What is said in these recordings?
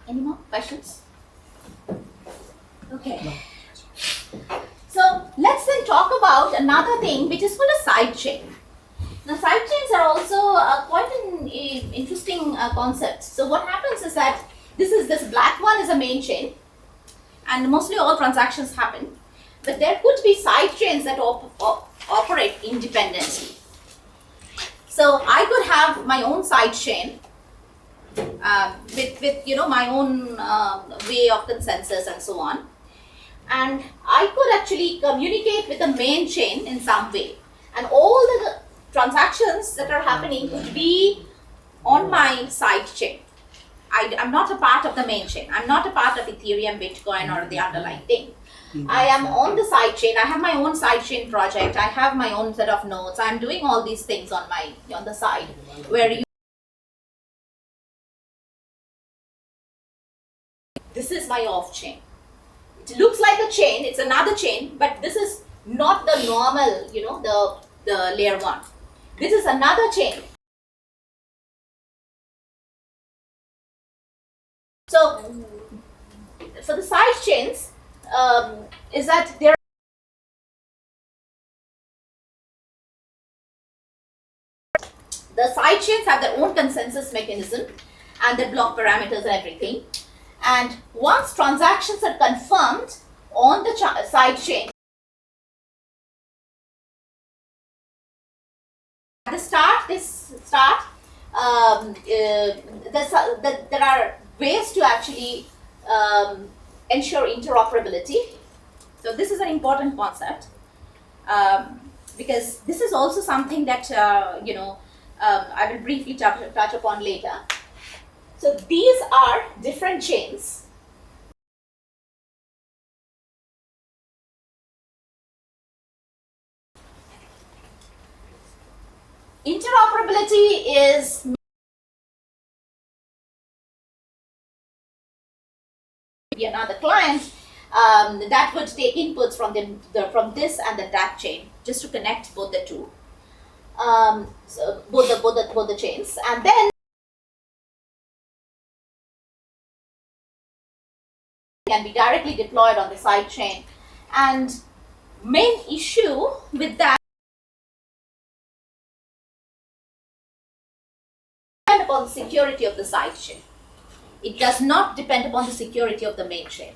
Any more questions? Okay. So let's then talk about another thing which is called a side chain. Now side chains are also quite an interesting concept. So what happens is that this black one is a main chain, and mostly all transactions happen. But there could be side chains that operate independently. So I could have my own side chain with my own way of consensus and so on, and I could actually communicate with the main chain in some way, and all the transactions that are happening could be on my side chain. I'm not a part of the main chain. I'm not a part of Ethereum, Bitcoin, or the underlying thing. I am on the side chain. I have my own side chain project. I have my own set of nodes. I'm doing all these things on the side, where this is my off chain. It looks like a chain. It's another chain, but this is not the normal, the layer one. This is another chain. So for the side chains, is that the side chains have their own consensus mechanism and their block parameters and everything. And once transactions are confirmed on the side chain, at the start, there are ways to actually ensure interoperability. So this is an important concept, because this is also something that I will briefly touch upon later. So these are different chains. Interoperability is another client that would take inputs from from this and that chain just to connect both the two, so both the chains, and then can be directly deployed on the side chain. And main issue with that depend upon the security of the side chain. It does not depend upon the security of the main chain.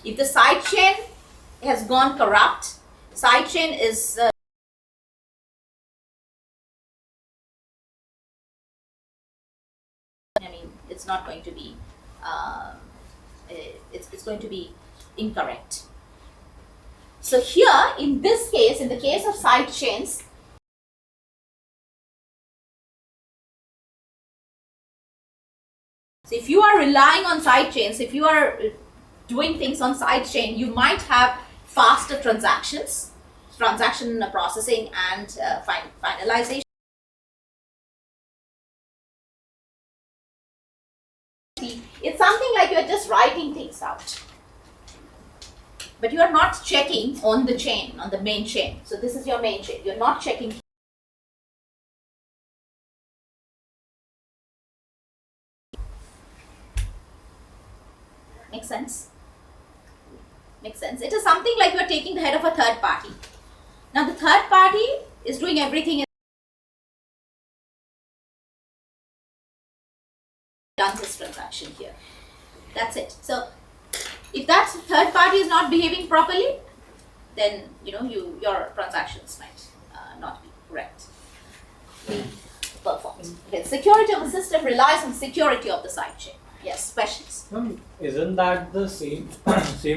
If the side chain has gone corrupt, side chain is it's not going to be it's going to be incorrect. So here, in this case, in the case of side chains, so if you are relying on side chains, if you are doing things on side chain, you might have faster transaction processing and finalization. It's something like you're just writing things out, but you are not checking on the chain, on the main chain. So this is your main chain. You're not checking. Makes sense? Makes sense. It is something like you're taking the head of a third party. Now the third party is doing everything. Done this transaction here. That's it. So if that third party is not behaving properly, then your transactions might not be correct. Performed. Okay. Security of the system relies on security of the side chain. Yes, questions? Isn't that the same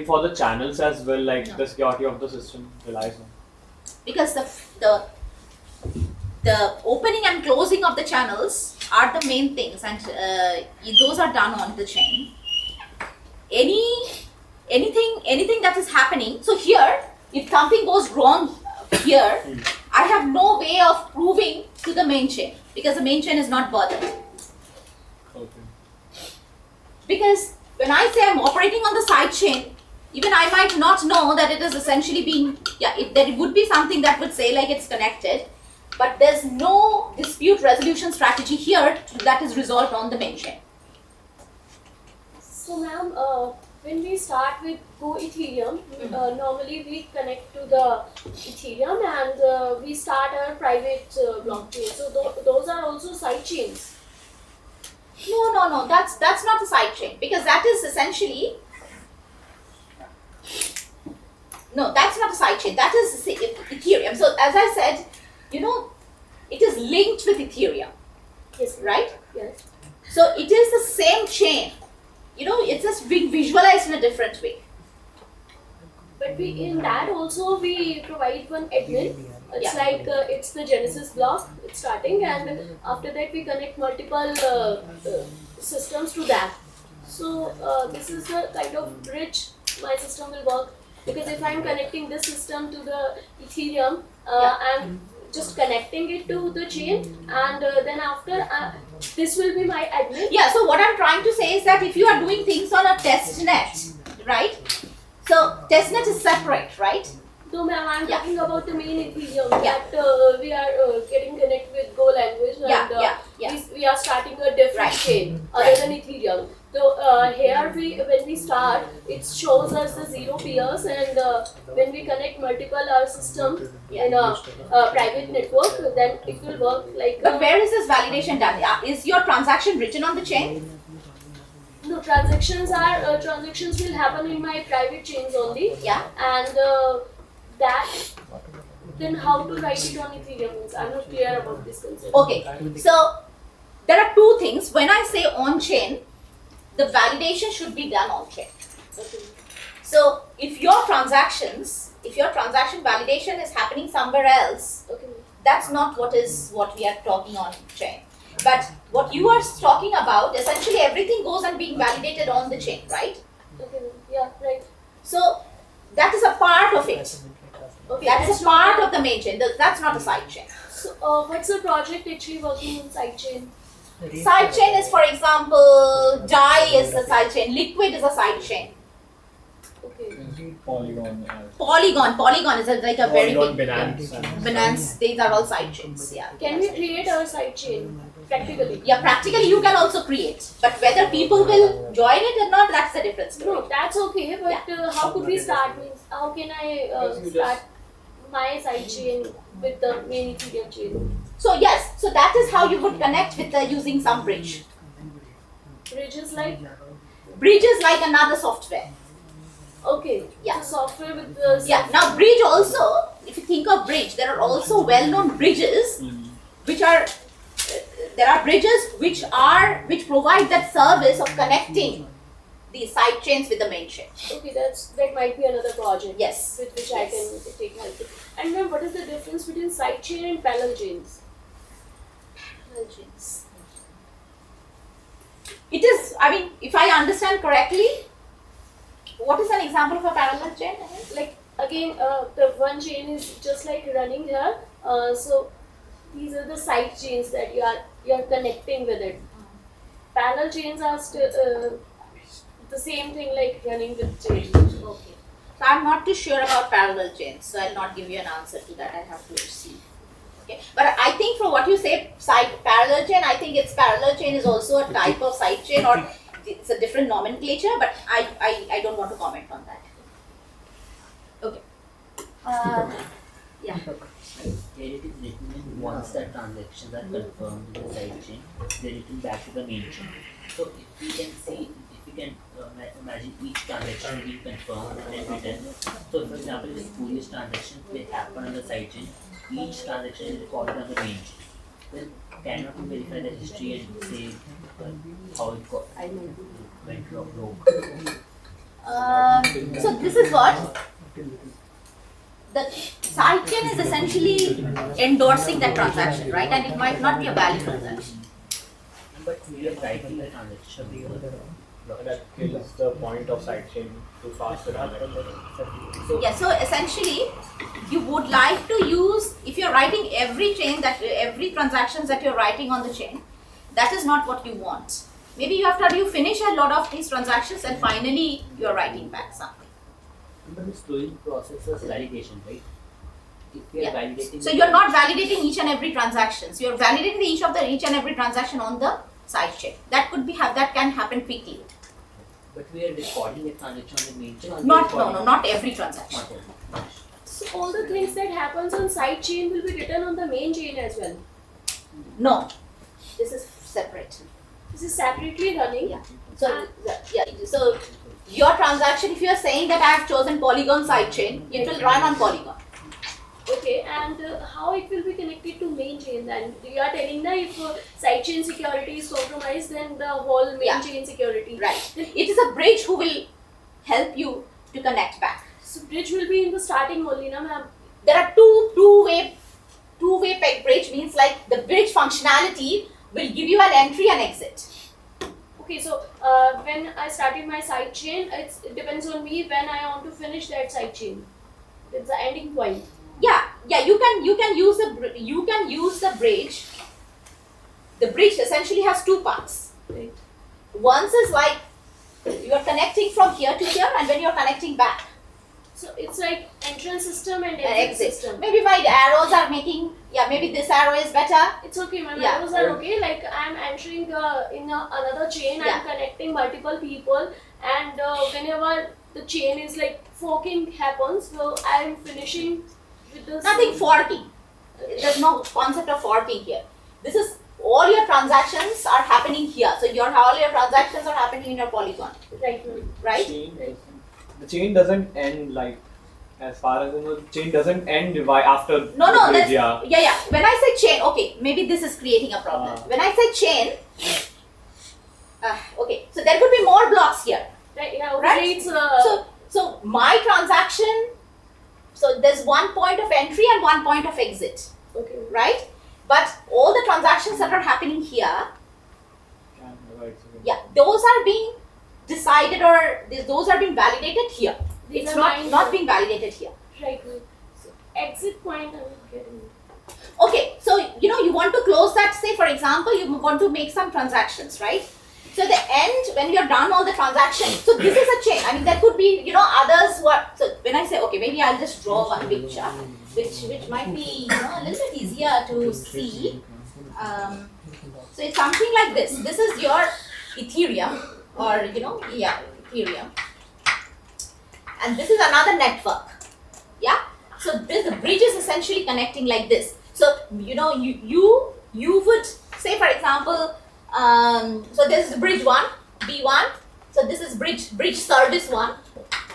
for the channels as well? Like the security of the system relies on. Because the opening and closing of the channels are the main things, and those are done on the chain. Anything that is happening. So here, if something goes wrong here, I have no way of proving to the main chain because the main chain is not bothered. Okay. Because when I say I'm operating on the side chain, even I might not know that it is essentially being, there would be something that would say like it's connected, but there's no dispute resolution strategy here that is resolved on the main chain. So ma'am, when we start with Go Ethereum, normally we connect to the Ethereum and we start our private blockchain. So those are also side chains. No. That's not a side chain, because that is essentially, no, that's not a side chain. That is Ethereum. So as I said, it is linked with Ethereum, Yes. right? Yes. So it is the same chain. It's just being visualized in a different way. But in that also we provide one admin. It's Yeah. like it's the Genesis block. It's starting, and after that we connect multiple systems to that. So this is the kind of bridge my system will work, because if I'm connecting this system to the Ethereum, I'm just connecting it to the chain, and then after this will be my admin. Yeah, so what I'm trying to say is that if you are doing things on a test net, right? So test net is separate, right? So ma'am, I'm Yeah. talking about the main Ethereum Yeah. that we are getting connected with Go language, and Yeah. we are starting a different Right. chain other than Ethereum. So here when we start, it shows us the 0 peers, and when we connect multiple our system in a private network, then it will work like. But where is this validation done? Is your transaction written on the chain? No, transactions will happen in my private chains only. Yeah. And that, then how to write it on Ethereum means I'm not clear about this concept. Okay, so there are two things. When I say on chain, the validation should be done on chain. Okay. So if your transaction validation is happening somewhere else, Okay. that's not what we are talking on chain. But what you are talking about, essentially everything goes and being validated on the chain, right? Okay. Yeah. Right. So that is a part of it. Okay. That is a part of the main chain. That's not a side chain. So what's the project actually working on sidechain? Side chain is, for example, DAI is a side chain, Liquid is a side chain. Okay. Polygon. Polygon is like a very Polygon, big Binance. Binance. These are all side chains. Yeah. Can we create our sidechain practically? Yeah, practically you can also create, but whether people will join it or not, that's a different story. No, that's okay. But how could we start? Means how can I start my sidechain with the main Ethereum chain? So yes, so that is how you would connect with using some bridge. Bridges like. Bridge is like another software. Okay. Yeah. So software with the. Yeah. Now bridge also, if you think of bridge, there are also well-known bridges, which are there are bridges which provide that service of connecting the side chains with the main chain. Okay, that might be another project. Yes. With which I can take help. And then what is the difference between sidechain and parallel chains? Parallel chains. It is. I mean, if I understand correctly, what is an example of a parallel chain? Like again, the one chain is just like running here. So these are the side chains that you are connecting with it. Parallel chains are still the same thing like running with chains. Okay. So I'm not too sure about parallel chains, so I'll not give you an answer to that. I have to see. Okay. But I think from what you say, parallel chain, I think it's parallel chain is also a type of side chain, or it's a different nomenclature, but I don't want to comment on that. Okay. Yeah. Here it is written in once the transactions are confirmed in the sidechain, they return back to the main chain. So if we can see, if we can imagine each transaction being confirmed and then returned. So for example, if spurious transactions they happen on the sidechain, each transaction is recorded on the main chain. Then cannot we verify the history and say how it went wrong? So this is what the sidechain is essentially endorsing that transaction, right? And it might not be a valid transaction. But we are writing the transaction. That kills the point of sidechain to fast the transaction. Yeah, so essentially you would like to use, if you're writing every transactions that you're writing on the chain, that is not what you want. Maybe you after you finish a lot of these transactions and finally you're writing back something. But the storage process is validation, right? If we are validating, So you're not validating each and every transaction. So you're validating each and every transaction on the sidechain. That can happen quickly. But we are recording the transaction on the main chain. Not every transaction. Not every. So all the things that happens on side chain will be written on the main chain as well. No, this is separate. This is separately running. Yeah. So your transaction, if you are saying that I have chosen Polygon sidechain, it will run on Polygon. Okay, and how it will be connected to main chain then? You are telling that if sidechain security is compromised, then the whole main Yeah. chain security. Right. It is a bridge who will help you to connect back. So bridge will be in the starting only, na ma'am? There are two-way peg bridge means like the bridge functionality will give you an entry and exit. Okay, so when I started my side chain, it depends on me when I want to finish that side chain. It's the ending point. Yeah. You can use the bridge. The bridge essentially has two parts. Right. Once is like you are connecting from here to here, and when you are connecting back. So it's like entrance system and Exit. exit system. Maybe my arrows are making, maybe this arrow is better. It's okay, my Yeah. arrows are okay. Like I'm entering in another chain, Yeah. I'm connecting multiple people, and whenever the chain is like forking happens, so I'm finishing with this. Nothing forking. There's no concept of forking here. This is all your transactions are happening here. So all your transactions are happening in your Polygon, Right, ma'am. right? The chain doesn't end like, as far as I know, the chain doesn't end after No, the bridge, that's yeah. When I say chain, okay, maybe this is creating a problem. When I say chain, okay, so there could be more blocks here. Right, yeah, okay, Right. it's So my transaction, so there's one point of entry and one point of exit, okay. right? But all the transactions that are happening here, yeah, those are being decided or those are being validated here. These It's are mine. not being validated here. Right, ma'am. So exit point I'm getting. Okay, so you want to close that. Say for example, you want to make some transactions, right? So at the end, when you're done all the transactions, so this is a chain. I mean, there could be others who are. So when I say okay, maybe I'll just draw one picture, which might be a little bit easier to see. So it's something like this. This is your Ethereum, or Ethereum, and this is another network. Yeah. So the bridge is essentially connecting like this. So you would say for example, so this is bridge 1, B1. So this is bridge service 1.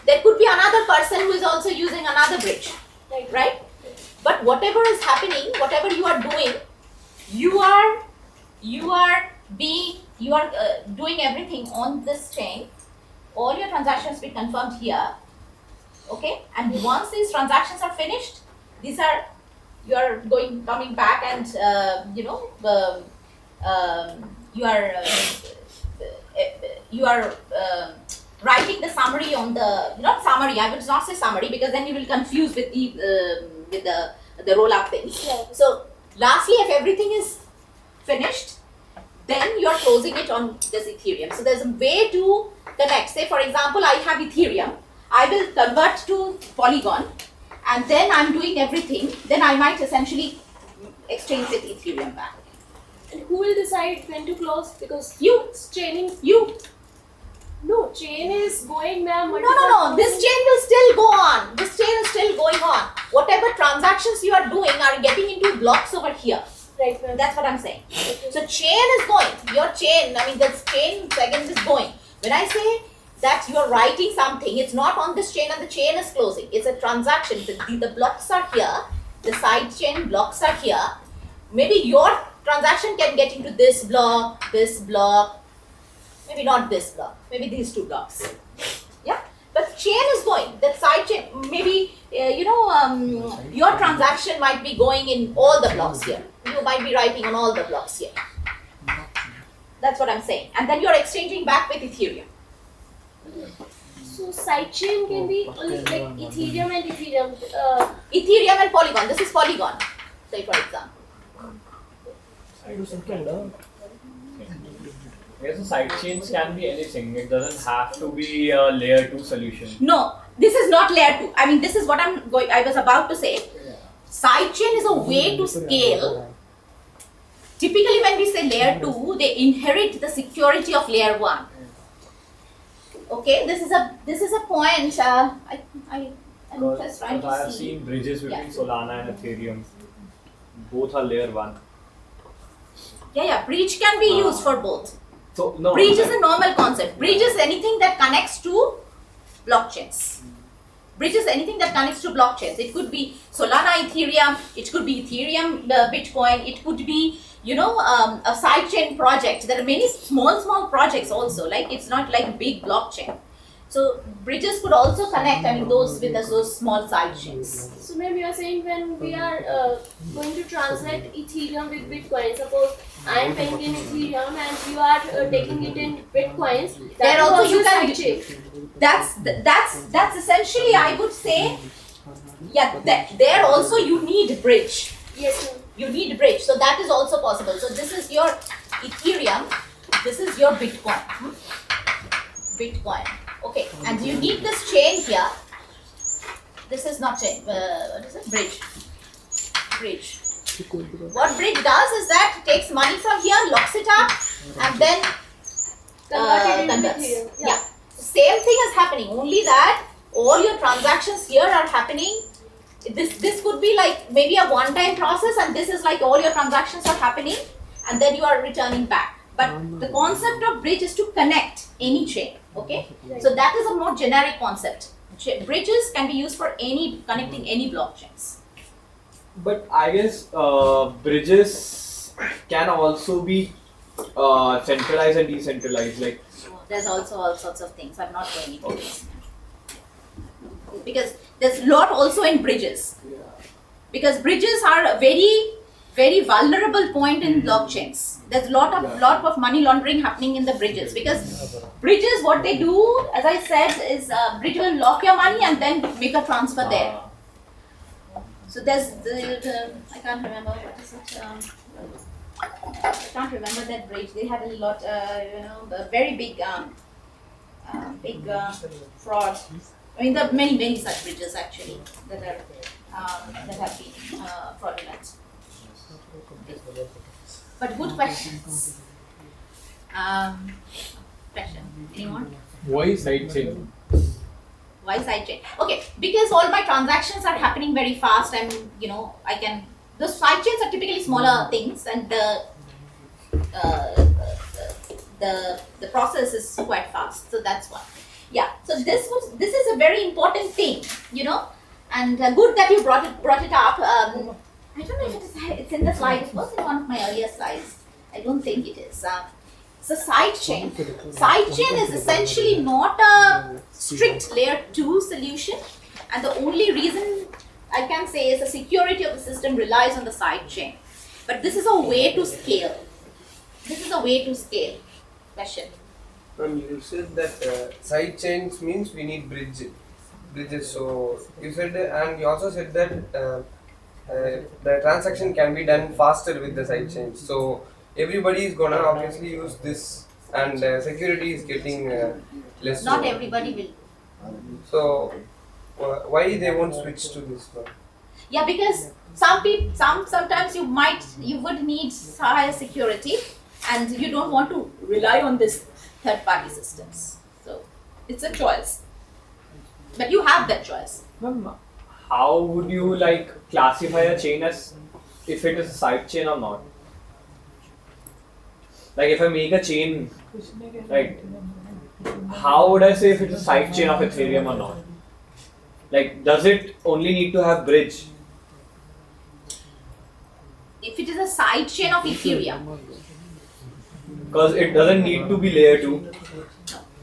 There could be another person who is also using another bridge, right? But whatever is happening, whatever you are doing, you are doing everything on this chain. All your transactions be confirmed here. Okay, and once these transactions are finished, you are coming back and you are writing the summary on the not summary. I would not say summary because then you will confuse with the roll up thing. Yeah. So lastly, if everything is finished, then you are closing it on this Ethereum. So there's a way to connect. Say for example, I have Ethereum. I will convert to Polygon, and then I'm doing everything. Then I might essentially exchange with Ethereum back. And who will decide when to close? Because You. it's chaining. You. No, chain is going, ma'am. No. This chain will still go on. This chain is still going on. Whatever transactions you are doing are getting into blocks over here. Right, ma'am. That's what I'm saying. Okay. So chain is going. Your chain, I mean this chain segment is going. When I say that you are writing something, it's not on this chain and the chain is closing. It's a transaction. The blocks are here. The side chain blocks are here. Maybe your transaction can get into this block, maybe not this block, maybe these two blocks. Yeah, but chain is going. That side chain, maybe your transaction might be going in all the blocks here. You might be writing on all the blocks here. That's what I'm saying. And then you're exchanging back with Ethereum. So sidechain can be only like Ethereum and Ethereum. Ethereum and Polygon. This is Polygon, say for example. Yes, so side chains can be anything. It doesn't have to be a layer 2 solution. No, this is not layer 2. I mean, this is what I was about to say. Sidechain is a way to scale. Typically, when we say layer 2, they inherit the security of layer 1. Okay, this is a point. I'm just trying Because I to have see. seen bridges between Yeah. Solana and Ethereum. Both are layer 1. Yeah, bridge can be used for both. So no. Bridge is a normal concept. Bridge is anything that connects to blockchains. Bridge is anything that connects to blockchains. It could be Solana, Ethereum. It could be Ethereum, Bitcoin. It could be a sidechain project. There are many small projects also. Like it's not like big blockchain. So bridges could also connect. I mean, those with those small sidechains. So ma'am, you are saying when we are going to transact Ethereum with Bitcoin, suppose I am paying in Ethereum and you are taking it in Bitcoins, that There is also you side can- chain. That's essentially, I would say, yeah. There also you need bridge. Yes ma'am. You need bridge, so that is also possible. So this is your Ethereum, this is your Bitcoin. Bitcoin, okay, and you need this chain here. This is not chain. What is it? Bridge. Bridge. What bridge does is that it takes money from here, locks it up, and then Convert it into converts. Ethereum. Yeah. Same thing is happening. Only that all your transactions here are happening. This could be like maybe a one-time process, and this is like all your transactions are happening, and then you are returning back. But the concept of bridge is to connect any chain. Okay, so that is a more generic concept. Bridges can be used for connecting any blockchains. But I guess bridges can also be centralized and decentralized. Like There's also all sorts of things. I'm not going into this because there's a lot also in bridges. Because bridges are a very vulnerable point in blockchains. There's a lot of money laundering happening in the bridges, because bridges, what they do, as I said, is bridge will lock your money and then make a transfer there. So there's I can't remember what is it. I can't remember that bridge. They had a lot, a very big fraud. I mean, there are many such bridges actually that have been fraudulent. But good questions. Question. Anyone? why sidechain? Why sidechain? Okay, because all my transactions are happening very fast, and I can. Those sidechains are typically smaller things, and the process is quite fast. So that's why. Yeah. So this is a very important thing, and good that you brought it up. I don't know if it's in the slide. It was in one of my earlier slides. I don't think it is. So sidechain. Sidechain is essentially not a strict layer 2 solution, and the only reason I can say is the security of the system relies on the sidechain. But this is a way to scale. Question. You said that side chains means we need bridges. So you said, and you also said that the transaction can be done faster with the side chains. So everybody is gonna obviously use this, and security is getting less. Not so. everybody will. So why they won't switch to this one? Yeah, because sometimes you would need higher security, and you don't want to rely on this third-party systems. So it's a choice, but you have that choice. How would you classify a chain as if it is a side chain or not? Like if I make a chain, how would I say if it's a side chain of Ethereum or not? Like, does it only need to have bridge? If it is a side chain of Ethereum, Because it doesn't need to be layer 2.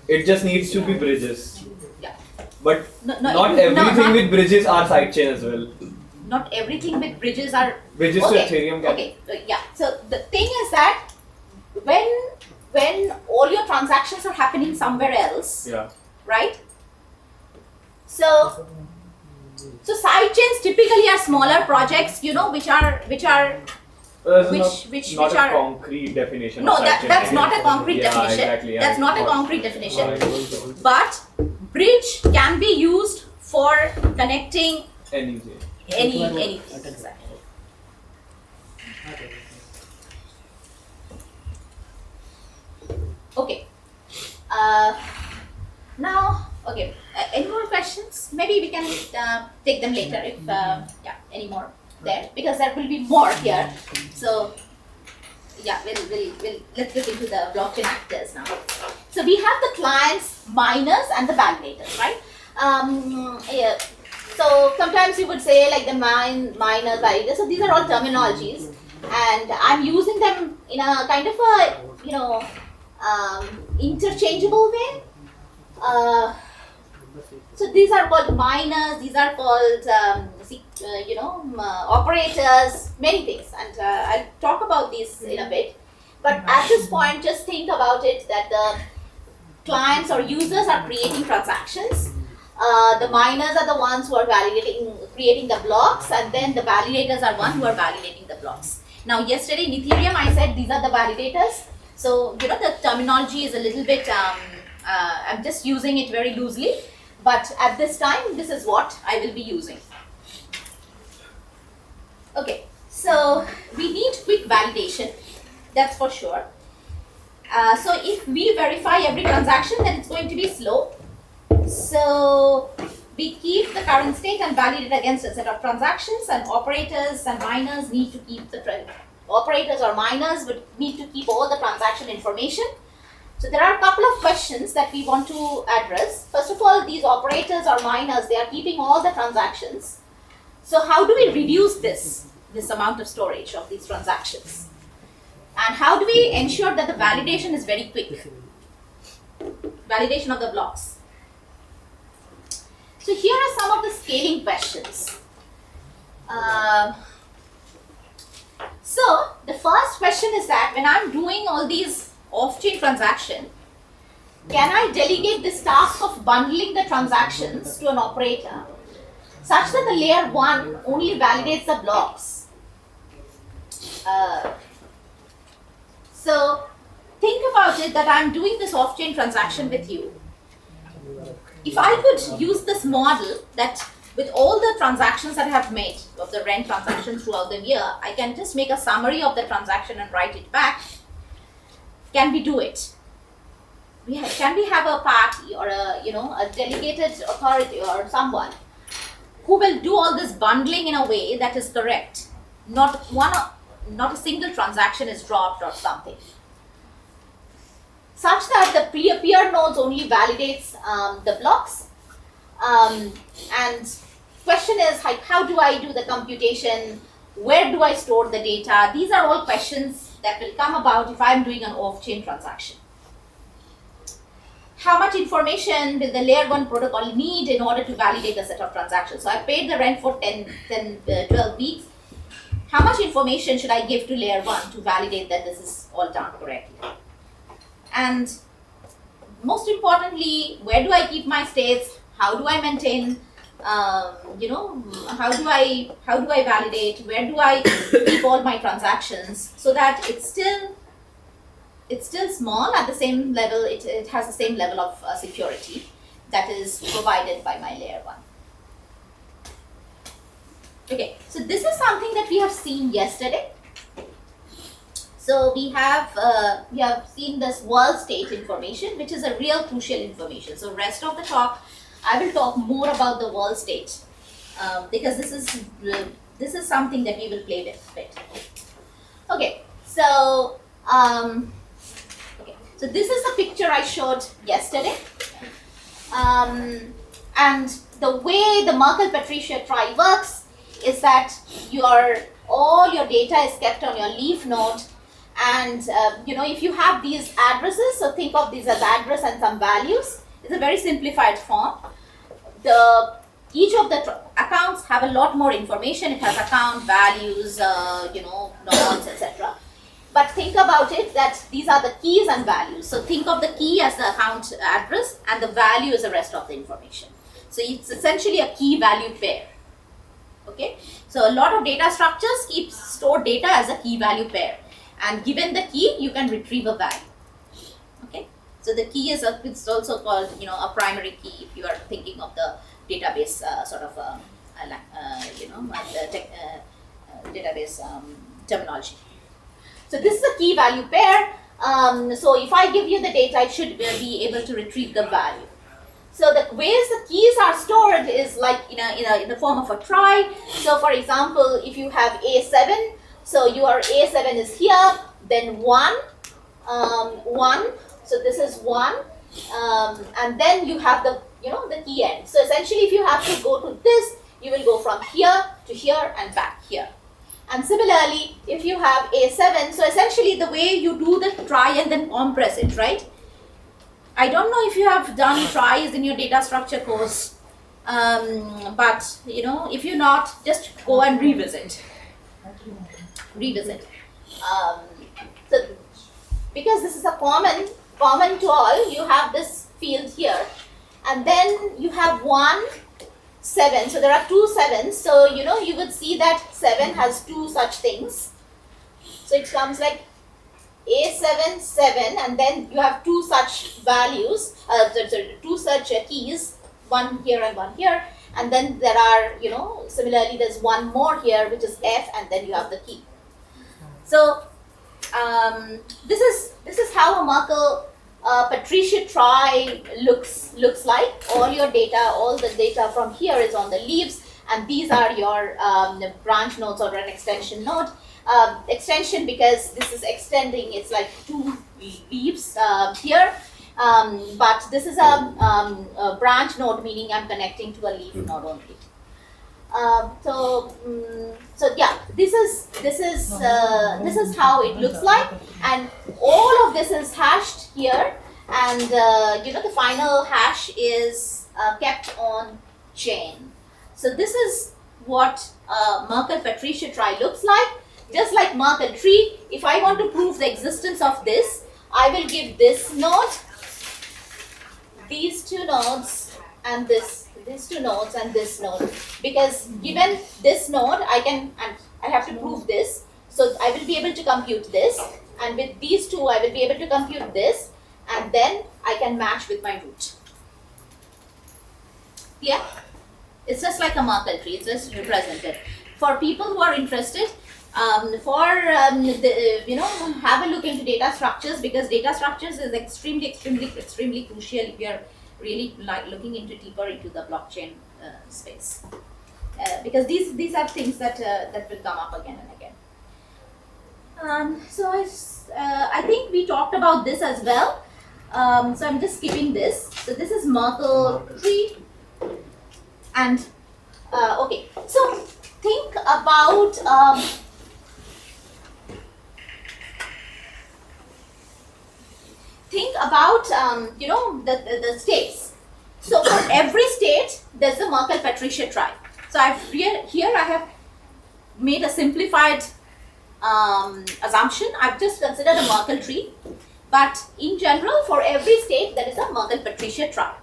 It just needs to be bridges. yeah, But no, not no, everything not- with bridges are sidechain as well. not everything with bridges are Bridges to Ethereum can. Okay, yeah. So the thing is that when all your transactions are happening somewhere else, Yeah. right? So side chains typically are smaller projects, which are That's which not a are concrete definition. no, of sidechain. that's not a concrete Yeah, definition. exactly, yeah. That's not a Got- concrete definition. Alright. But bridge can be used for connecting Anything. anything. Exactly. Okay. Now questions? Maybe we can take them later if yeah, any more there, because there will be more here. So yeah, we'll let's look into the blockchain actors now. So we have the clients, miners, and the validators, right? Yeah. So sometimes you would say like the miners, validators. So these are all terminologies, and I'm using them in a kind of a interchangeable way. So these are called miners. These are called operators. Many things, and I'll talk about these in a bit. But at this point, just think about it that the clients or users are creating transactions. The miners are the ones who are creating the blocks, and then the validators are one who are validating the blocks. Now, yesterday in Ethereum, I said these are the validators. So, the terminology is a little bit, I'm just using it very loosely, but at this time, this is what I will be using. Okay, so we need quick validation, that's for sure. So if we verify every transaction, then it's going to be slow. So we keep the current state and validate against a set of transactions, and operators and miners need to keep operators or miners would need to keep all the transaction information. So there are a couple of questions that we want to address. First of all, these operators or miners, they are keeping all the transactions. So how do we reduce this amount of storage of these transactions? And how do we ensure that the validation is very quick? Validation of the blocks. So here are some of the scaling questions. So the first question is that when I'm doing all these off-chain transactions, can I delegate this task of bundling the transactions to an operator such that the layer 1 only validates the blocks? So think about it that I'm doing this off-chain transaction with you. If I could use this model that with all the transactions that I have made of the rent transactions throughout the year, I can just make a summary of the transaction and write it back. Can we do it? Can we have a party or a delegated authority or someone who will do all this bundling in a way that is correct? Not a single transaction is dropped or something. Such that the peer nodes only validates the blocks. And question is, how do I do the computation? Where do I store the data? These are all questions that will come about if I'm doing an off-chain transaction. How much information will the layer 1 protocol need in order to validate a set of transactions? So I paid the rent for 12 weeks. How much information should I give to layer 1 to validate that this is all done correctly? And most importantly, where do I keep my states? How do I maintain? How do I validate? Where do I keep all my transactions so that it's still small at the same level? It has the same level of security that is provided by my layer 1. Okay, so this is something that we have seen yesterday. So we have seen this world state information, which is a real crucial information. So rest of the talk, I will talk more about the world state because this is something that we will play with. Okay, so so this is the picture I showed yesterday, and the way the Merkle-Patricia tree works is that all your data is kept on your leaf node. And if you have these addresses, so think of these as address and some values. It's a very simplified form. Each of the accounts have a lot more information. It has account, values, nodes, etc. But think about it that these are the keys and values. So think of the key as the account address and the value is the rest of the information. So it's essentially a key value pair. Okay. So a lot of data structures store data as a key value pair. And given the key, you can retrieve a value. Okay, so the key it's also called a primary key if you are thinking of the database database terminology. So this is a key value pair. So if I give you the data, it should be able to retrieve the value. So the ways the keys are stored is like in the form of a trie. So for example, if you have A7, so your A7 is here, then 1, 1. So this is 1, and then you have the the key end. So essentially, if you have to go to this, you will go from here to here and back here. And similarly, if you have A7, so essentially the way you do the trie and then compress it, right? I don't know if you have done tries in your data structure course, but if you're not, just go and revisit. So because this is a common to all, you have this field here, and then you have 1, 7. So there are 2 7s. So you would see that 7 has 2 such things. So it comes like A7 7, and then you have 2 such values, 2 such keys, 1 here and 1 here, and then there are similarly there's 1 more here which is F, and then you have the key. So this is how a Merkle Patricia trie looks like. All the data from here is on the leaves, and these are your branch nodes or an extension node. Extension because this is extending, it's like 2 leaves here, but this is a branch node, meaning I'm connecting to a leaf node only. So yeah, this is how it looks like, and all of this is hashed here, and the final hash is kept on chain. So this is what Merkle Patricia trie looks like. Just like Merkle tree, if I want to prove the existence of this, I will give this node, these 2 nodes, and these 2 nodes and this node, because given this node I have to prove this, so I will be able to compute this, and with these 2 I will be able to compute this, and then I can match with my root. Yeah, it's just like a Merkle tree, it's just represented. For people who are interested, have a look into data structures, because data structures is extremely crucial if you are really looking deeper into the blockchain space, because these are things that will come up again and again. So I think we talked about this as well. So I'm just skipping this. So this is Merkle tree, and okay. So think about the states. So for every state, there's a Merkle Patricia trie. So here I have made a simplified assumption. I've just considered a Merkle tree, but in general, for every state, there is a Merkle Patricia trie.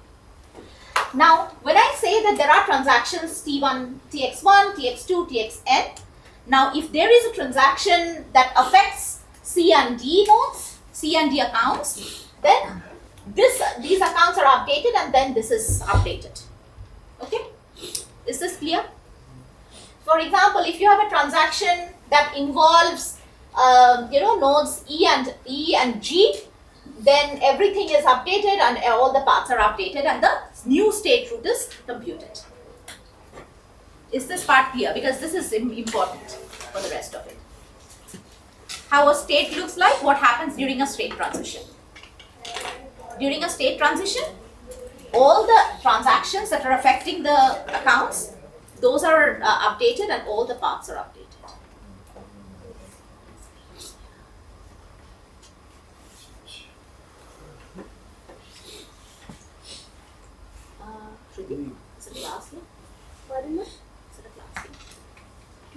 Now, when I say that there are transactions T1, TX1, TX2, TXN, now if there is a transaction that affects C and D nodes, C and D accounts, then these accounts are updated, and then this is updated. Okay, is this clear? For example, if you have a transaction that involves nodes E and G, then everything is updated and all the paths are updated, and the new state root is computed. Is this part clear? Because this is important for the rest of it. How a state looks like, what happens during a state transition. During a state transition, all the transactions that are affecting the accounts, those are updated, and all the paths are updated. Is it class here? Pardon me? Is it a class here?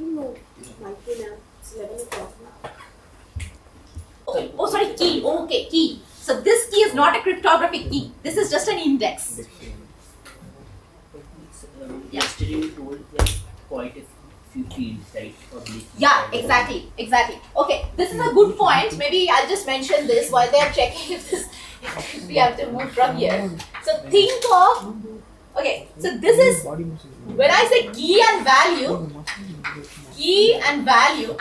No, might be now. It's 11 o'clock now. Oh, sorry, key. Oh, okay, key. So this key is not a cryptographic key. This is just an index. Yesterday you told that quite a few fields, right? Public. Yeah, exactly. Okay, this is a good point. Maybe I'll just mention this while they're checking if we have to move from here. So think of, okay, so this is, when I say key and value,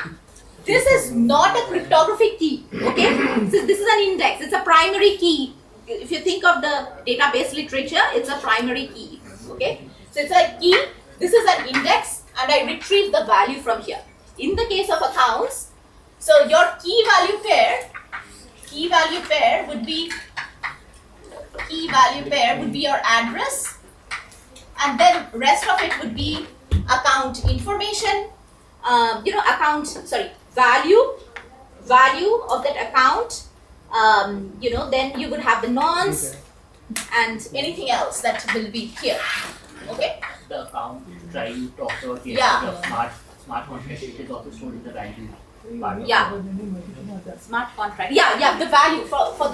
this is not a cryptographic key, okay? So this is an index, it's a primary key if you think of the database literature, it's a primary key. Okay, so it's a key. This is an index, and I retrieve the value from here. In the case of accounts, so your key value pair would be your address, and then rest of it would be account information. Value of that account. Then you would have the nonce and anything else that will be here. Okay. The account try you talked about yesterday Yeah. of smart contract, it is also stored in the value part of Yeah. Smart contract. Yeah. The value for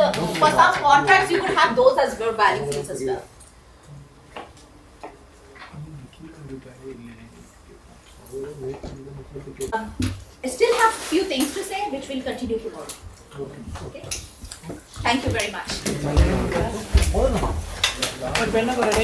some contracts you could have those as your value fields as well. I still have a few things to say, which we'll continue tomorrow. Okay. Thank you very much. But when I got a